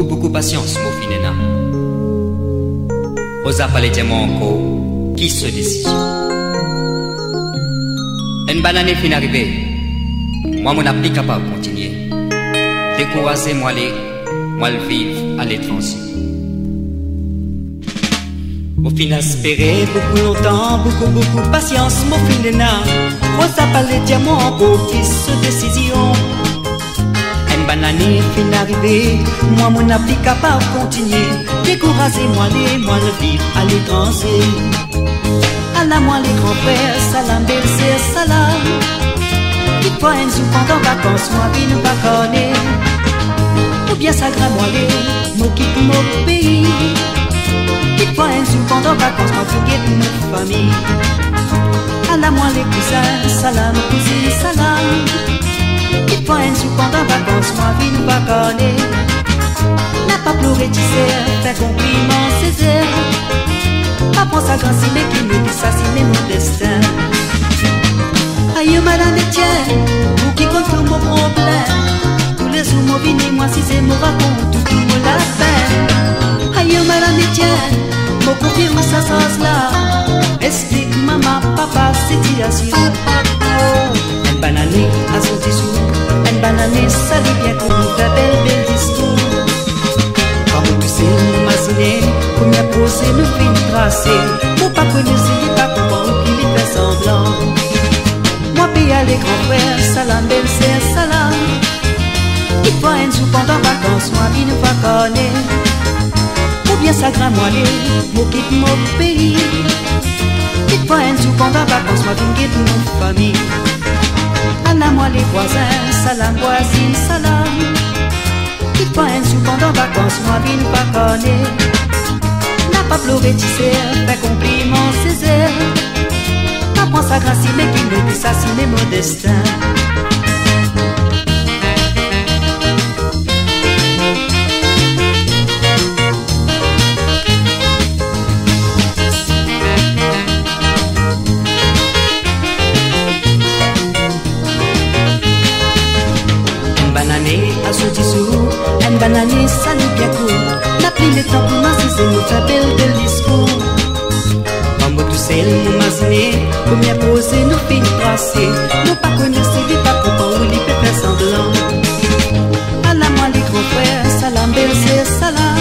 beaucoup patience, mon finena. Osa pas les diamants encore, qui se décision. Une banane fin arrivée, moi mon appli capable de continuer. Décourager moi le vivre à l'étranger. Mon fin espéré beaucoup longtemps, beaucoup patience, mon finena. Osa pas les diamants encore, qui se décision. Une banane fin arrivée, moi mon appli capable de continuer. Décourager moi le vivre à l'étranger. À moi les grands-pères, salam, belle-sœur, salam. Qui toi un jour pendant vacances, moi qui ne pas connaître. Ou bien ça grave moi mon quitte mon pays. Qui toi un jour pendant vacances, moi qui quitte notre famille. À moi les cousins, salam, cousine, salam. Qui toi un jour pendant vacances, moi qui ne pas connaître. N'a pas pleuré, tu sais, fait compliment, c'est elle. Pas pour ça grand mais qui me dit ça, c'est mon destin. Aïe madame Etienne, vous qui compte tout mon problème. Tous les jours mon vini, moi si c'est mon raconte, tout mon la peine. Aïe madame Etienne, mon confirme ça sens là. Explique maman, papa, situation. Un banane à son tissu, un banane ça lui bien pour nous faire belle discours. Comme tu sais, m'imaginer, comme y'a posé le film tracé. Pour pas connaître, il pas comprendre qu'il est fait semblant. Moi, paye à les grands-frères, salam, belle-sœur, salam. Il faut un jour pendant vacances, moi, il ne va connaître. Ou bien ça grand moi, moi quitte mon pays. Il faut un jour pendant vacances, moi, il quitte mon famille. Anna, moi, les voisins, salam, voisine, salam. Il faut un jour pendant vacances, moi, il ne va connaître. N'a pas pleuré, tu sais, fait compliment, c'est elle. N'a pas sa grâce, mais qui me dit ça, c'est mon destin. À ce dissous, un bananier, ça nous bien court. La pluie est temps pour m'assister, nous fait belle discours. En mot tout seul, nous m'asiner, comme y'a posé, nous finit tracé. Nous pas connaissons, il pas pour pas où il peut faire semblant. À la moi les grands frères, salam, belle-sœur, salam.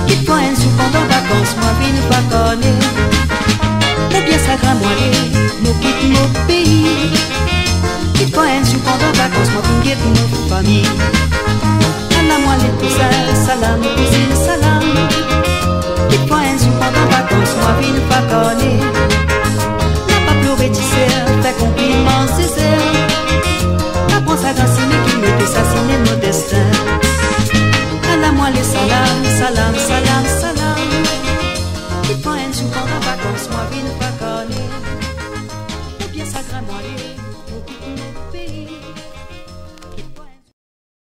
Qui toi un jour pendant vacances, moi, vie nous pas connaître. Ou bien ça grand moi, nous quitte nos pays. Qui toi un jour pendant vacances, moi, vous guette nos familles. À la moi les cousins, salam.